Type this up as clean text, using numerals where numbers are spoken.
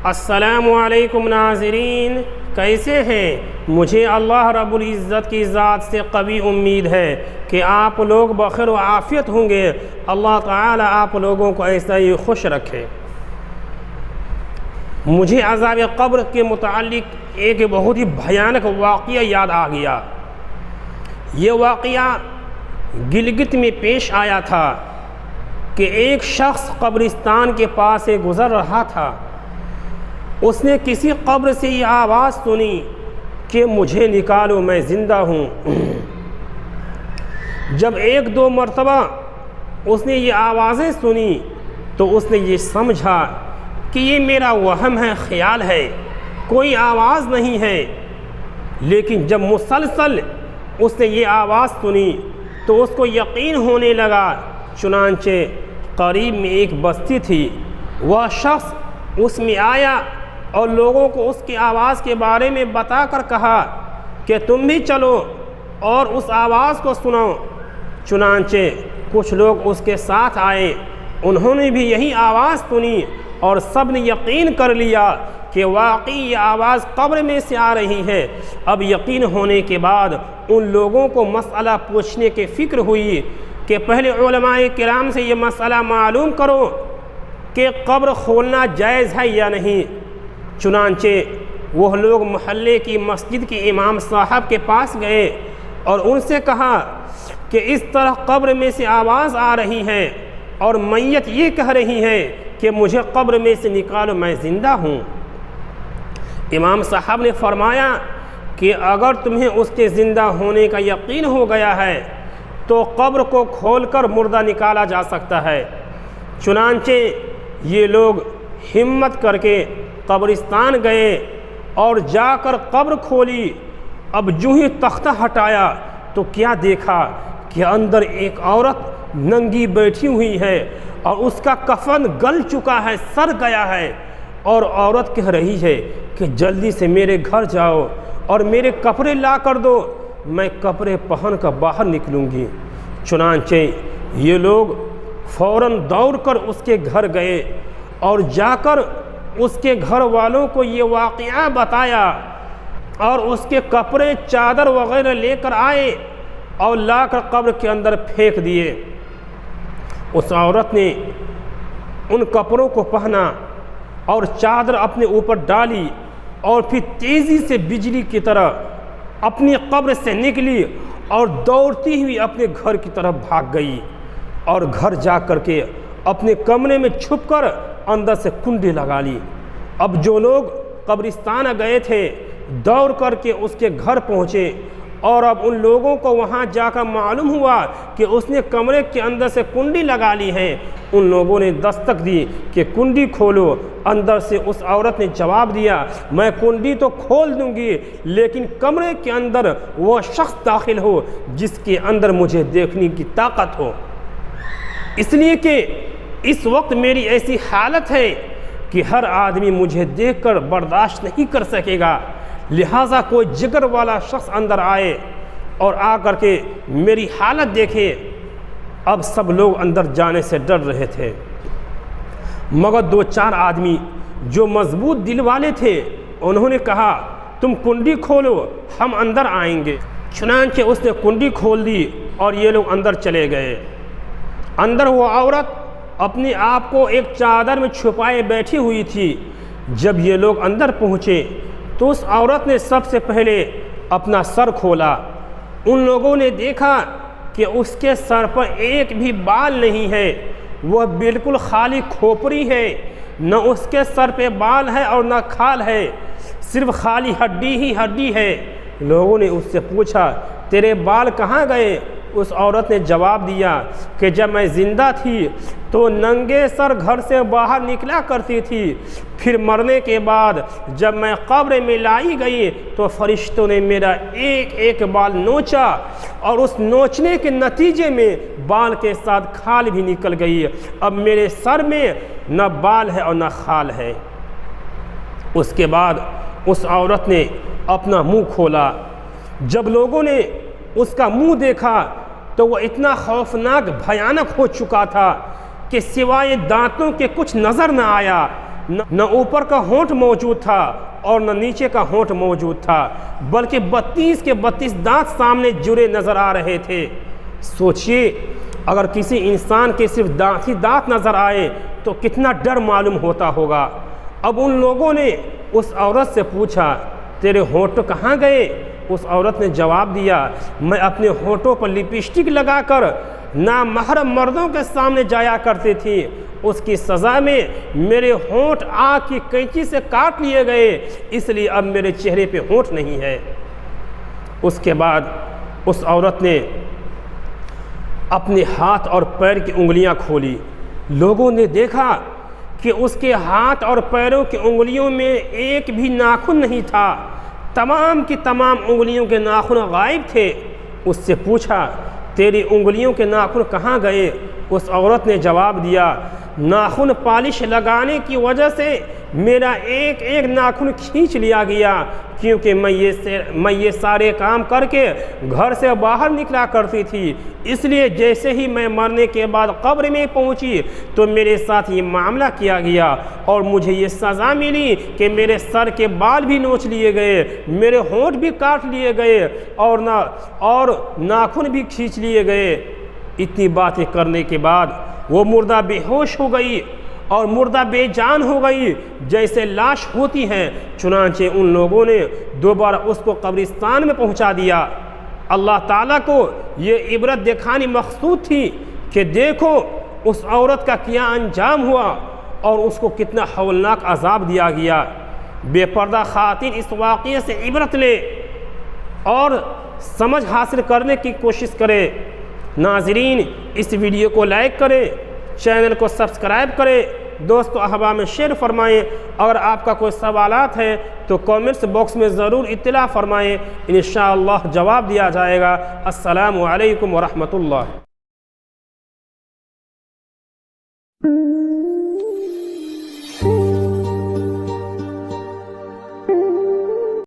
السلام علیکم ناظرین، کیسے ہیں؟ مجھے اللہ رب العزت کی ذات سے قوی امید ہے کہ آپ لوگ بخیر و عافیت ہوں گے۔ اللہ تعالی آپ لوگوں کو ایسا ہی خوش رکھے۔ مجھے عذاب قبر کے متعلق ایک بہت ہی بھیانک واقعہ یاد آ گیا۔ یہ واقعہ گلگت میں پیش آیا تھا کہ ایک شخص قبرستان کے پاس سے گزر رہا تھا۔ اس نے کسی قبر سے یہ آواز سنی کہ مجھے نکالو، میں زندہ ہوں۔ جب ایک دو مرتبہ اس نے یہ آوازیں سنی تو اس نے یہ سمجھا کہ یہ میرا وہم ہے، خیال ہے، کوئی آواز نہیں ہے۔ لیکن جب مسلسل اس نے یہ آواز سنی تو اس کو یقین ہونے لگا۔ چنانچہ قریب میں ایک بستی تھی، وہ شخص اس میں آیا اور لوگوں کو اس کی آواز کے بارے میں بتا کر کہا کہ تم بھی چلو اور اس آواز کو سنو۔ چنانچہ کچھ لوگ اس کے ساتھ آئے، انہوں نے بھی یہی آواز سنی اور سب نے یقین کر لیا کہ واقعی یہ آواز قبر میں سے آ رہی ہے۔ اب یقین ہونے کے بعد ان لوگوں کو مسئلہ پوچھنے کی فکر ہوئی کہ پہلے علماء کرام سے یہ مسئلہ معلوم کرو کہ قبر کھولنا جائز ہے یا نہیں۔ چنانچہ وہ لوگ محلے کی مسجد کے امام صاحب کے پاس گئے اور ان سے کہا کہ اس طرح قبر میں سے آواز آ رہی ہے اور میت یہ کہہ رہی ہے کہ مجھے قبر میں سے نکالو، میں زندہ ہوں۔ امام صاحب نے فرمایا کہ اگر تمہیں اس کے زندہ ہونے کا یقین ہو گیا ہے تو قبر کو کھول کر مردہ نکالا جا سکتا ہے۔ چنانچہ یہ لوگ ہمت کر کے قبرستان گئے اور جا کر قبر کھولی۔ اب جو ہی تختہ ہٹایا تو کیا دیکھا کہ اندر ایک عورت ننگی بیٹھی ہوئی ہے اور اس کا کفن گل چکا ہے، سڑ گیا ہے، اور عورت کہہ رہی ہے کہ جلدی سے میرے گھر جاؤ اور میرے کپڑے لا کر دو، میں کپڑے پہن کر باہر نکلوں گی۔ چنانچہ یہ لوگ فوراً دوڑ کر اس کے گھر گئے اور جا کر اس کے گھر والوں کو یہ واقعہ بتایا اور اس کے کپڑے، چادر وغیرہ لے کر آئے اور لا کر قبر کے اندر پھینک دیے۔ اس عورت نے ان کپڑوں کو پہنا اور چادر اپنے اوپر ڈالی اور پھر تیزی سے بجلی کی طرح اپنی قبر سے نکلی اور دوڑتی ہوئی اپنے گھر کی طرف بھاگ گئی اور گھر جا کر کے اپنے کمرے میں چھپ کر اندر سے کنڈی لگا لی۔ اب جو لوگ قبرستان گئے تھے دوڑ کر کے اس کے گھر پہنچے اور اب ان لوگوں کو وہاں جا کر معلوم ہوا کہ اس نے کمرے کے اندر سے کنڈی لگا لی ہے۔ ان لوگوں نے دستک دی کہ کنڈی کھولو۔ اندر سے اس عورت نے جواب دیا، میں کنڈی تو کھول دوں گی لیکن کمرے کے اندر وہ شخص داخل ہو جس کے اندر مجھے دیکھنے کی طاقت ہو، اس لیے کہ اس وقت میری ایسی حالت ہے کہ ہر آدمی مجھے دیکھ کر برداشت نہیں کر سکے گا، لہٰذا کوئی جگر والا شخص اندر آئے اور آ کر کے میری حالت دیکھے۔ اب سب لوگ اندر جانے سے ڈر رہے تھے، مگر دو چار آدمی جو مضبوط دل والے تھے انہوں نے کہا تم کنڈی کھولو، ہم اندر آئیں گے۔ چنانچہ اس نے کنڈی کھول دی اور یہ لوگ اندر چلے گئے۔ اندر وہ عورت اپنے آپ کو ایک چادر میں چھپائے بیٹھی ہوئی تھی۔ جب یہ لوگ اندر پہنچے تو اس عورت نے سب سے پہلے اپنا سر کھولا۔ ان لوگوں نے دیکھا کہ اس کے سر پر ایک بھی بال نہیں ہے، وہ بالکل خالی کھوپڑی ہے، نہ اس کے سر پہ بال ہے اور نہ کھال ہے، صرف خالی ہڈی ہی ہڈی ہے۔ لوگوں نے اس سے پوچھا تیرے بال کہاں گئے؟ اس عورت نے جواب دیا کہ جب میں زندہ تھی تو ننگے سر گھر سے باہر نکلا کرتی تھی، پھر مرنے کے بعد جب میں قبر میں لائی گئی تو فرشتوں نے میرا ایک ایک بال نوچا اور اس نوچنے کے نتیجے میں بال کے ساتھ کھال بھی نکل گئی۔ اب میرے سر میں نہ بال ہے اور نہ کھال ہے۔ اس کے بعد اس عورت نے اپنا منہ کھولا۔ جب لوگوں نے اس کا منہ دیکھا تو وہ اتنا خوفناک بھیانک ہو چکا تھا کہ سوائے دانتوں کے کچھ نظر نہ آیا، نہ اوپر کا ہونٹ موجود تھا اور نہ نیچے کا ہونٹ موجود تھا، بلکہ 32 کے 32 دانت سامنے جڑے نظر آ رہے تھے۔ سوچئے اگر کسی انسان کے صرف دانت ہی دانت نظر آئے تو کتنا ڈر معلوم ہوتا ہوگا۔ اب ان لوگوں نے اس عورت سے پوچھا تیرے ہونٹ کہاں گئے؟ اس عورت نے جواب دیا میں اپنے ہونٹوں پر لپسٹک لگا کر نامحرم مردوں کے سامنے جایا کرتی تھی، اس کی سزا میں میرے ہونٹ آگ کی کینچی سے کاٹ لیے گئے، اس لیے اب میرے چہرے پہ ہونٹ نہیں ہے۔ اس کے بعد اس عورت نے اپنے ہاتھ اور پیر کی انگلیاں کھولی، لوگوں نے دیکھا کہ اس کے ہاتھ اور پیروں کی انگلیوں میں ایک بھی ناخن نہیں تھا، تمام کی تمام انگلیوں کے ناخن غائب تھے۔ اس سے پوچھا تیری انگلیوں کے ناخن کہاں گئے؟ اس عورت نے جواب دیا ناخن پالش لگانے کی وجہ سے میرا ایک ایک ناخن کھینچ لیا گیا، کیونکہ میں یہ سارے کام کر کے گھر سے باہر نکلا کرتی تھی، اس لیے جیسے ہی میں مرنے کے بعد قبر میں پہنچی تو میرے ساتھ یہ معاملہ کیا گیا اور مجھے یہ سزا ملی کہ میرے سر کے بال بھی نوچ لیے گئے، میرے ہونٹ بھی کاٹ لیے گئے اور ناخن بھی کھینچ لیے گئے۔ اتنی باتیں کرنے کے بعد وہ مردہ بے ہوش ہو گئی اور مردہ بے جان ہو گئی جیسے لاش ہوتی ہے۔ چنانچہ ان لوگوں نے دوبارہ اس کو قبرستان میں پہنچا دیا۔ اللہ تعالیٰ کو یہ عبرت دکھانی مقصود تھی کہ دیکھو اس عورت کا کیا انجام ہوا اور اس کو کتنا ہولناک عذاب دیا گیا۔ بے پردہ خواتین اس واقعے سے عبرت لے اور سمجھ حاصل کرنے کی کوشش کرے۔ ناظرین اس ویڈیو کو لائک کریں، چینل کو سبسکرائب کریں، دوستو احباب میں شیئر فرمائیں۔ اگر آپ کا کوئی سوالات ہے تو کامنٹس باکس میں ضرور اطلاع فرمائیں، انشاءاللہ جواب دیا جائے گا۔ السلام علیکم ورحمۃ اللہ۔